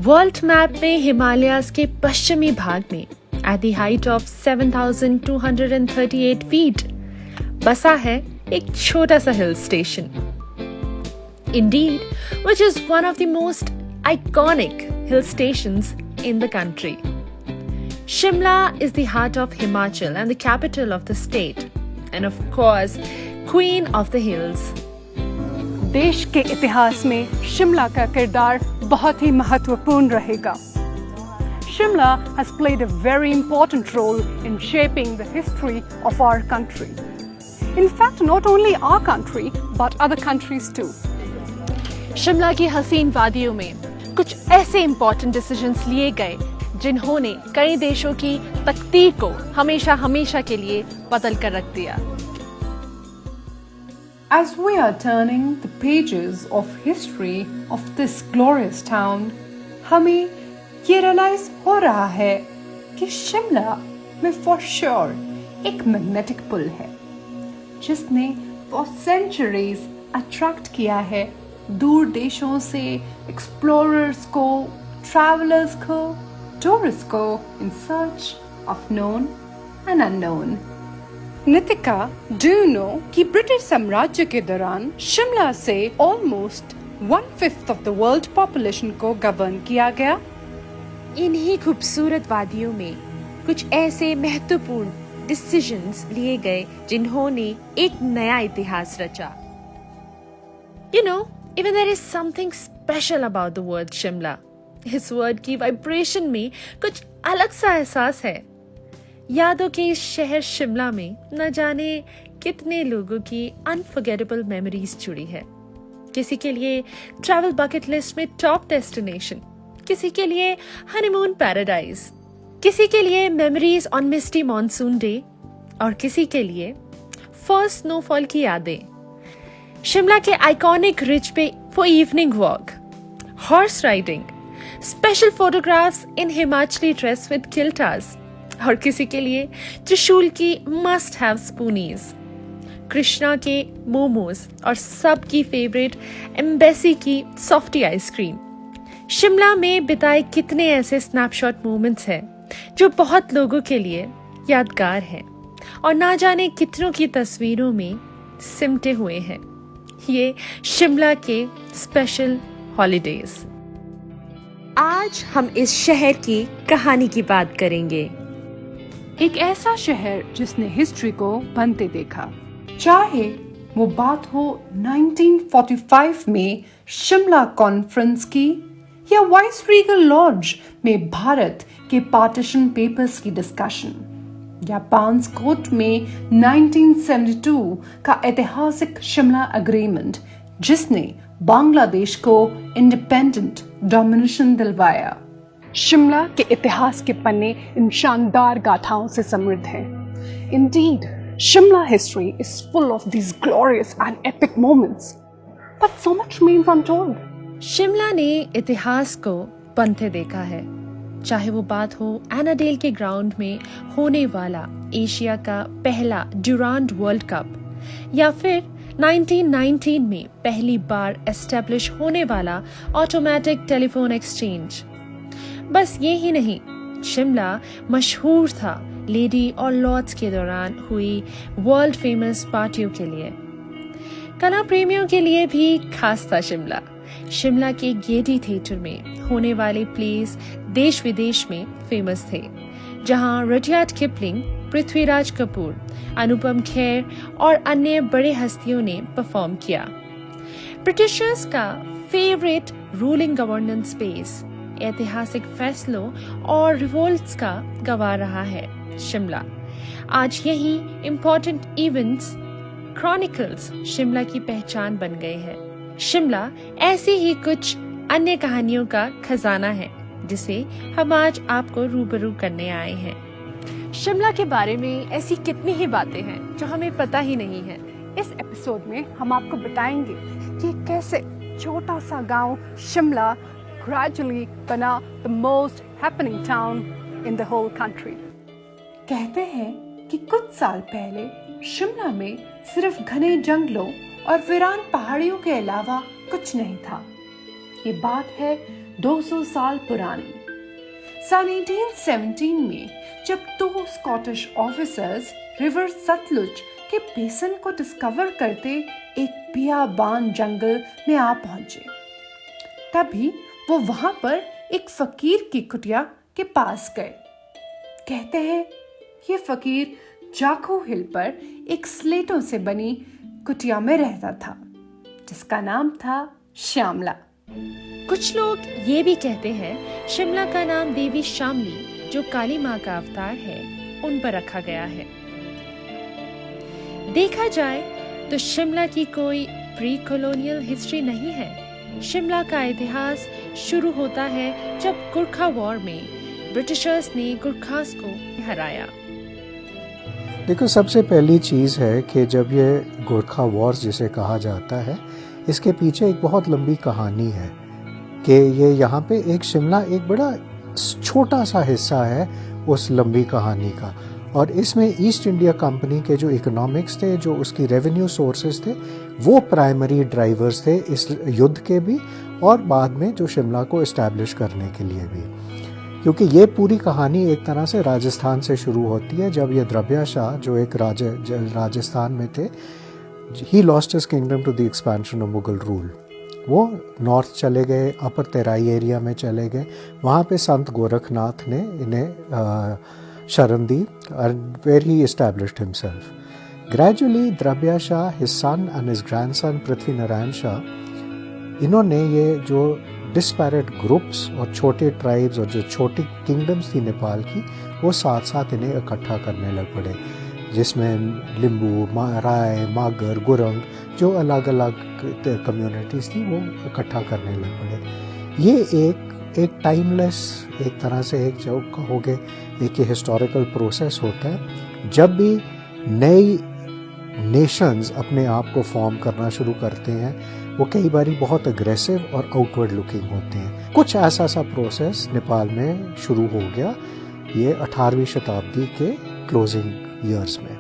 World map में हिमालयाज के पश्चिमी भाग में at the height of 7,238 feet बसा है एक छोटा सा hill station. Indeed, which is one of the most iconic hill stations in the country. Shimla is the heart of Himachal and the capital of the state, and of course, Queen of the Hills. देश के इतिहास में शिमला का किरदार बहुत ही महत्वपूर्ण रहेगा. Shimla has played a very important role in shaping the history of our country. In fact, not only our country, but other countries too. Shimla की हसीन वादियों में कुछ ऐसे इम्पोर्टेंट डिसीजंस लिए गए जिन्होंने कई देशों की तकदीर को हमेशा हमेशा के लिए बदल कर रख दिया. As we are turning the pages of history of this glorious town, हमें ये रियलाइज हो रहा है कि शिमला में for sure एक मैग्नेटिक पुल है जिसने for centuries अट्रैक्ट किया है दूर देशों से एक्सप्लोरर्स को, ट्रैवलर्स को, टूरिस्ट को in search of known and unknown. Nitika, do you know कि ब्रिटिश साम्राज्य के दौरान शिमला से almost 1/5 of the world population को गवर्न किया गया? इन्हीं खूबसूरत वादियों में कुछ ऐसे महत्वपूर्ण डिसीजंस लिए गए जिन्होंने एक नया इतिहास रचा. You know, even there is something special about the word Shimla. इस वर्ड की वाइब्रेशन में कुछ अलग सा एहसास है. यादों के इस शहर शिमला में न जाने कितने लोगों की अनफॉरगेटेबल मेमोरीज जुड़ी है. किसी के लिए ट्रैवल बकेट लिस्ट में टॉप डेस्टिनेशन, किसी के लिए हनीमून पैराडाइज, किसी के लिए memories on misty monsoon day और किसी के लिए फर्स्ट स्नोफॉल की यादें. शिमला के आइकॉनिक रिज पे for evening walk, horse riding, special photographs in Himachali dress with किल्टास और किसी के लिए त्रिशूल की मस्ट हैव स्पूनीज, कृष्णा के मोमोज और सबकी फेवरेट एम्बेसी की सॉफ्टी आइसक्रीम. शिमला में बिताए कितने ऐसे स्नैपशॉट मोमेंट्स हैं जो बहुत लोगों के लिए यादगार हैं और ना जाने कितनों की तस्वीरों में सिमटे हुए हैं ये शिमला के स्पेशल हॉलीडेज. आज हम इस शहर की कहानी की बात करेंगे. एक ऐसा शहर जिसने हिस्ट्री को बनते देखा, चाहे वो बात हो 1945 में शिमला कॉन्फ्रेंस की या वाइस रीगल लॉज में भारत के पार्टीशन पेपर्स की डिस्कशन या पांस कोट में 1972 का ऐतिहासिक शिमला एग्रीमेंट जिसने बांग्लादेश को इंडिपेंडेंट डोमिनेशन दिलवाया. शिमला के इतिहास के पन्ने इन शानदार गाथाओं से समृद्ध हैं. Indeed, Shimla history is full of these glorious and epic moments, but so much remains untold. Shimla ने इतिहास को बनते देखा है, चाहे वो बात हो एनाडेल के ग्राउंड में होने वाला एशिया का पहला ड्यूरांड वर्ल्ड कप या फिर 1919 में पहली बार एस्टेब्लिश होने वाला ऑटोमेटिक टेलीफोन एक्सचेंज. बस ये ही नहीं, शिमला मशहूर था लेडी और लॉर्ड्स के दौरान हुई वर्ल्ड फेमस पार्टियों के लिए. कला प्रेमियों के लिए भी खास था शिमला. शिमला के गेटी थिएटर में होने वाले प्लेस देश विदेश में फेमस थे, जहां रुडयार्ड किपलिंग, पृथ्वीराज कपूर, अनुपम खेर और अन्य बड़े हस्तियों ने परफॉर्म किया. ब्रिटिशर्स का फेवरेट रूलिंग गवर्नेंस स्पेस ऐतिहासिक फैसलों और रिवोल्ट्स का गवाह रहा है शिमला. आज यही इम्पोर्टेंट इवेंट्स क्रॉनिकल्स शिमला की पहचान बन गए हैं. शिमला ऐसी ही कुछ अन्य कहानियों का खजाना है जिसे हम आज आपको रूबरू करने आए हैं. शिमला के बारे में ऐसी कितनी ही बातें हैं जो हमें पता ही नहीं है. इस एपिसोड में हम आपको बताएंगे कि कैसे छोटा सा गांव शिमला gradually बना the most happening town in the whole country. कहते हैं कि कुछ साल पहले शिमला में सिर्फ घने जंगलों और वीरान पहाड़ियों के अलावा कुछ नहीं था. ये बात है 200 साल पुरानी। सन 1817 में जब 2 स्कॉटिश ऑफिसर्स रिवर सतलुज के बेसन को डिस्कवर करते एक बियाबान जंगल में आ पहुंचे, तभी वो वहां पर एक फकीर की कुटिया के पास गए। कहते हैं ये फकीर जाखू हिल पर एक स्लेटों से बनी कुटिया में रहता था जिसका नाम था श्यामला। कुछ लोग ये भी कहते हैं शिमला का नाम देवी शामली, जो काली माँ का अवतार है, उन पर रखा गया है। देखा जाए तो शिमला की कोई प्री कॉलोनियल हिस्ट्री नहीं है। शिमला का इतिहास शुरू होता है जब गुरखा वॉर में ब्रिटिशर्स ने गुरखास को हराया। देखो, सबसे पहली चीज़ है कि जब ये गोरखा वॉर्स जिसे कहा जाता है, इसके पीछे एक बहुत लंबी कहानी है कि ये यहाँ पे एक शिमला एक बड़ा छोटा सा हिस्सा है उस लंबी कहानी का, और इसमें ईस्ट इंडिया कंपनी के जो इकोनॉमिक्स थे, जो उसकी रेवेन्यू सोर्सेज थे, वो प्राइमरी ड्राइवर्स थे इस युद्ध के भी और बाद में जो शिमला को इस्टेब्लिश करने के लिए भी। क्योंकि ये पूरी कहानी एक तरह से राजस्थान से शुरू होती है, जब ये द्रव्या शाह जो एक राजस्थान में थे, he lost his kingdom to the expansion of Mughal rule. वो नॉर्थ चले गए, अपर तेराई एरिया में चले गए, वहाँ पे संत गोरखनाथ ने इन्हें शरण दी, where he established himself. Gradually Dravya Shah, his son and his grandson Prithvi Narayan Shah, इन्होंने ये जो डिस्पैरेट ग्रुप्स और छोटे ट्राइब्स और जो छोटी किंगडम्स थी नेपाल की, वो साथ साथ इन्हें इकट्ठा करने लग पड़े, जिसमें लिम्बू, राय, मागर, गुरंग, जो अलग अलग कम्युनिटीज़ थी, वो इकट्ठा करने लग पड़े। ये एक टाइमलेस, एक तरह से एक जो कहोगे एक हिस्टोरिकल प्रोसेस होता है। जब भी नई नेशंस अपने आप को फॉर्म करना शुरू करते हैं, वो कई बारी बहुत अग्रेसिव और आउटवर्ड लुकिंग होते हैं। कुछ ऐसा सा प्रोसेस नेपाल में शुरू हो गया ये 18वीं शताब्दी के क्लोजिंग ईयर्स में।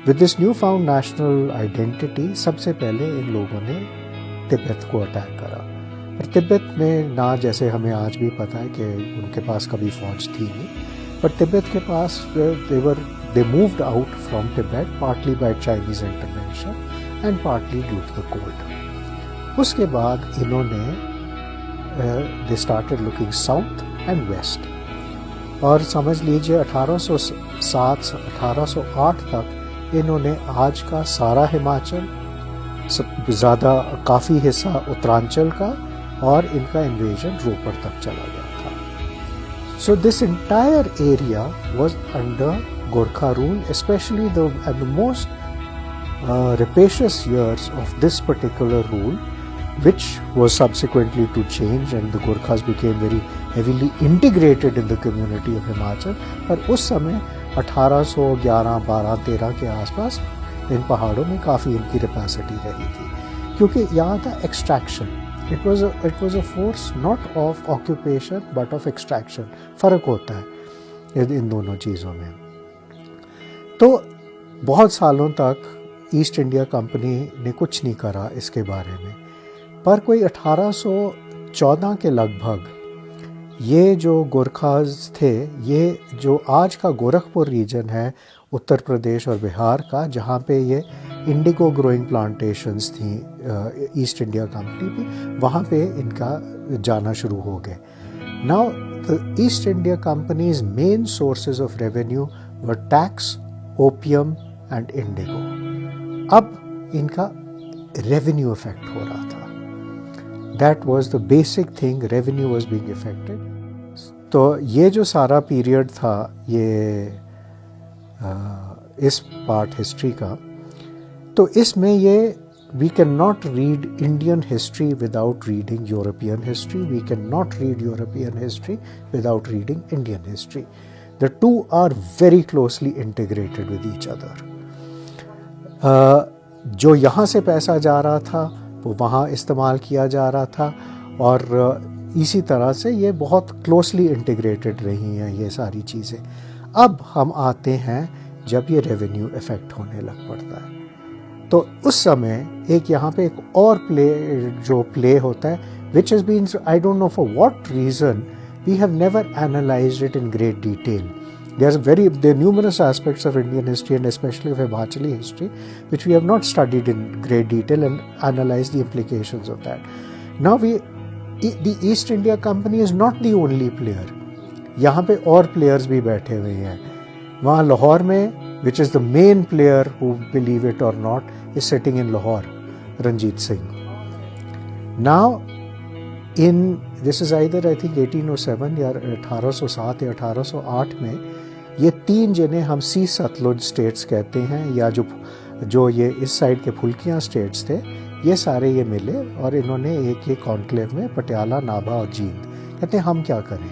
With this new found national identity, सबसे पहले इन लोगों ने तिब्बत को अटैक करा। पर तिब्बत में ना, जैसे हमें आज भी पता है कि उनके पास कभी फौज थी नहीं, पर तिब्बत के पास they moved out from Tibet partly by Chinese intervention and partly due to the cold. उसके बाद इन्होंने they started looking south and west, और समझ लीजिए 1807 1808 तक इन्होंने आज का सारा हिमाचल, ज़्यादा काफ़ी हिस्सा उत्तरांचल का, और इनका इन्वेजन रोपड़ तक चला गया था। So this entire area was under Gorkha rule, especially at the most rapacious years of this particular rule, which was subsequently to change, and the Gorkhas became very heavily integrated in the community of Himachal. पर उस समय 1811, 12, 13 के आसपास इन पहाड़ों में काफ़ी इनकी capacity रही थी, क्योंकि यहाँ था extraction. It was a force not of occupation but of extraction. फ़र्क होता है इन दोनों चीज़ों में। तो बहुत सालों तक ईस्ट इंडिया कंपनी ने कुछ नहीं करा इसके बारे में, पर कोई 1814 के लगभग ये जो गोरखाज थे, ये जो आज का गोरखपुर रीजन है उत्तर प्रदेश और बिहार का, जहाँ पे ये इंडिगो ग्रोइंग प्लांटेशंस थी ईस्ट इंडिया कंपनी पे, वहाँ पे इनका जाना शुरू हो गए। Now the east India companies main sources of revenue were tax, opium and Indigo. अब इनका रेवेन्यू इफेक्ट हो रहा था, that was the basic thing, revenue was being affected. तो ये जो सारा पीरियड था ये इस पार्ट हिस्ट्री का, तो इसमें ये we can not read Indian history without reading European history, we can not read European history without reading Indian history. The two are very closely integrated with each other. जो यहाँ से पैसा जा रहा था वो वहाँ इस्तेमाल किया जा रहा था, और इसी तरह से ये बहुत क्लोजली इंटीग्रेटेड रही हैं ये सारी चीज़ें। अब हम आते हैं जब ये रेवेन्यू इफेक्ट होने लग पड़ता है, तो उस समय एक यहाँ पे एक और प्ले होता है, which has been, I don't know for what reason, we have never analyzed it in great detail. There are numerous aspects of Indian history and especially of Himachali history which we have not studied in great detail and analyzed the implications of that. Now the East India Company is not the only player. यहाँ पे और players भी बैठे हुए हैं. वहाँ लाहौर में, which is the main player who, believe it or not, is sitting in Lahore, Ranjit Singh. Now, this is either I think 1807 या 1807 या 1808 में ये तीन जिन्हें हम सी सतलुज स्टेट्स कहते हैं या जो ये इस साइड के फुल्कियाँ स्टेट्स थे, ये सारे ये मिले और इन्होंने एक कॉन्क्लेव में पटियाला, नाभा और जींद कहते हैं हम क्या करें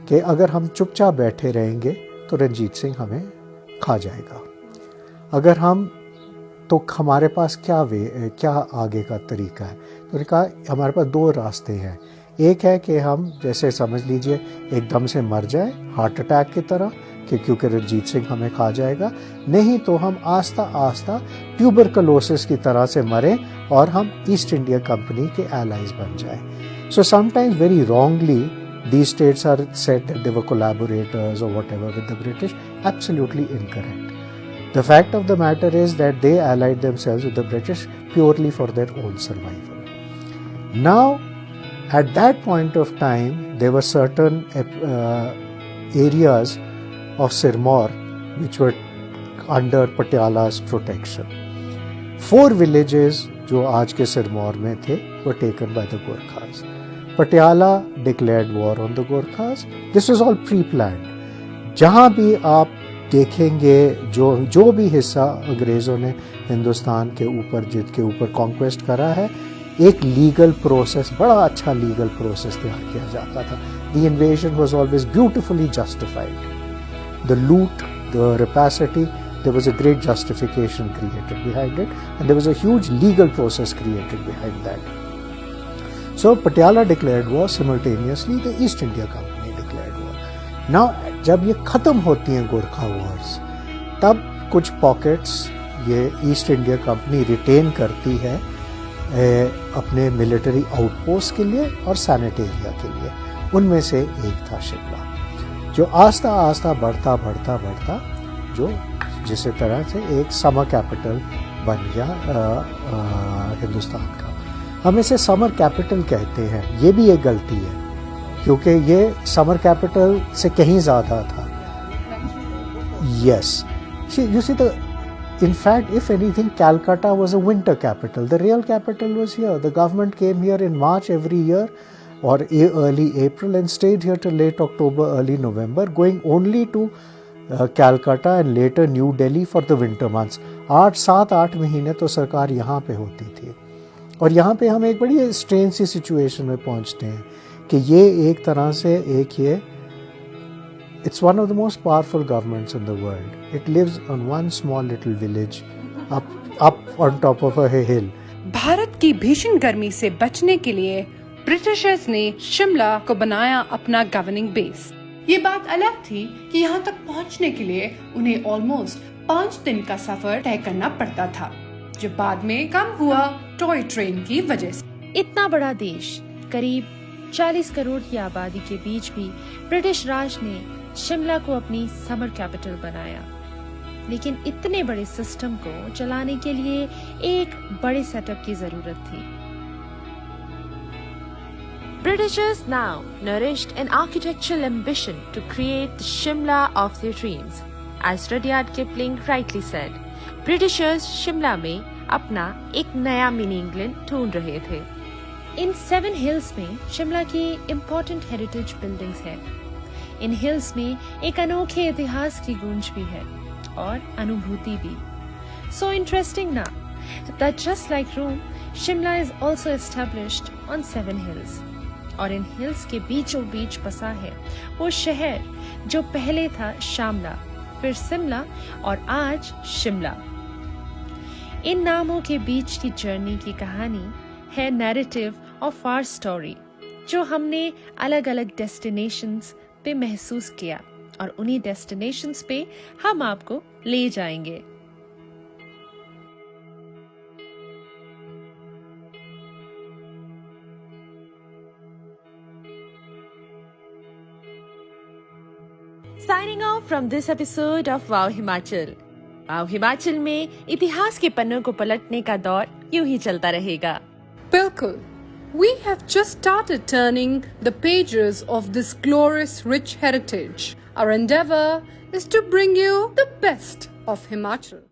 कि अगर हम चुपचाप बैठे रहेंगे तो रंजीत सिंह हमें खा जाएगा, अगर हम तो हमारे पास क्या आगे का तरीका है। तो उन्होंने कहा हमारे पास दो रास्ते हैं, एक है कि हम जैसे समझ लीजिए एकदम से मर जाए हार्ट अटैक की तरह कि क्योंकि रंजीत सिंह हमें खा जाएगा, नहीं तो हम आस्ता आस्ता ट्यूबरकुलोसिस की तरह से मरें और हम ईस्ट इंडिया कंपनी के एलाइज बन जाएं। So sometimes very wrongly these states are said that they were collaborators or whatever with the British. Absolutely incorrect. The fact of the matter is that they allied themselves with the British purely for their own survival. Now, at that point of time, there were certain areas of Sirmaur which were under Patiala's protection. 4 villages जो आज के सिरमौर में थे were taken by the Gorkhas. Patiala declared war on the Gorkhas. This was all pre-planned. जहाँ भी आप देखेंगे जो भी हिस्सा अंग्रेज़ों ने हिंदुस्तान के ऊपर जिसके ऊपर कॉन्क्वेस्ट करा है, एक लीगल प्रोसेस, बड़ा अच्छा लीगल प्रोसेस तैयार किया जाता था. The invasion was always beautifully justified. The loot, the rapacity, there was a great justification created behind it, and there was a huge legal process created behind that. So Patiala declared war, simultaneously the East India Company declared war. Now जब ये ख़त्म होती हैं Gorkha Wars, तब कुछ pockets ये east India company retain करती है अपने मिलिट्री आउटपोस्ट के लिए और सैनिटेरिया के लिए. उनमें से एक था शिमला, जो आस्ता आस्ता बढ़ता जो जिस तरह से एक समर कैपिटल बन गया हिंदुस्तान का. हम इसे समर कैपिटल कहते हैं, ये भी एक गलती है क्योंकि ये समर कैपिटल से कहीं ज़्यादा था. Yes, you see in fact, if anything, Calcutta was a winter capital. The real capital was here. The government came here in March every year or early April and stayed here till late October, early November, going only to Calcutta and later New Delhi for the winter months. 7-8 महीने तो सरकार यहाँ पे होती थी. और यहाँ पे हम एक बड़ी स्ट्रेंज सी सिचुएशन में पहुँचते हैं कि ये एक तरह से it's one of the most powerful governments in the world. It lives on one small little village up on top of a hill. Bharat की भीषण गर्मी से बचने के लिए ब्रिटिशर्स ने शिमला को बनाया अपना गवर्निंग बेस. ये बात अलग थी कि यहाँ तक पहुँचने के लिए उन्हें ऑलमोस्ट 5 दिन का सफर तय करना पड़ता था, जो बाद में कम हुआ टॉय ट्रेन की वजह से. इतना बड़ा देश, करीब 40 करोड़ की आबादी के बीच भी ब्रिटिश राज ने शिमला को अपनी समर कैपिटल बनाया. लेकिन इतने बड़े सिस्टम को चलाने के लिए एक बड़े सेटअप की जरूरत थी. Britishers now nourished an architectural ambition to create the Shimla of their dreams. As Rudyard Kipling rightly said, Britishers Shimla में अपना एक नया मिनी इंग्लैंड ढूंढ रहे थे. इन 7 हिल्स में शिमला की इम्पोर्टेंट हेरिटेज बिल्डिंग्स हैं. इन हिल्स में एक अनोखे इतिहास की गूंज भी है और अनुभूति भी. So interesting ना, that just like Rome, Shimla is also established on 7 hills. और इन हिल्स के बीचों बीच बसा है वो शहर जो पहले था शामला, फिर सिमला और आज शिमला. इन नामों के बीच की जर्नी की कहानी है नैरेटिव ऑफ आवर स्टोरी, जो हमने अलग अलग डेस्टिनेशंस पे महसूस किया और उन्हीं डेस्टिनेशंस पे हम आपको ले जाएंगे. Signing off from this episode of Wow Himachal. Wow Himachal में इतिहास के पन्नों को पलटने का दौर यूं ही चलता रहेगा. Bilkul. We have just started turning the pages of this glorious, rich heritage. Our endeavor is to bring you the best of Himachal.